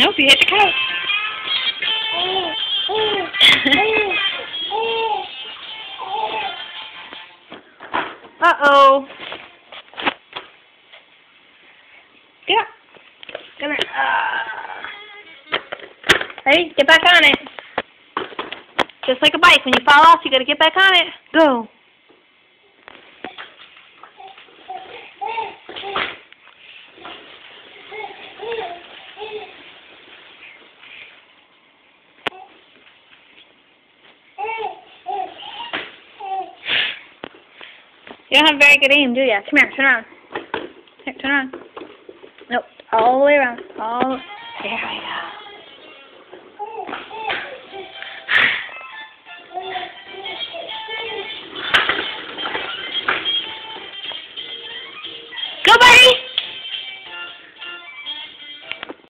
Nope, you hit the coat. Uh-oh. Get up. Come here. Ready? Get back on it. Just like a bike. When you fall off, you gotta get back on it. Go. You don't have very good aim, do you? Come here, turn around. Here, turn around. Nope, all the way around. There we go.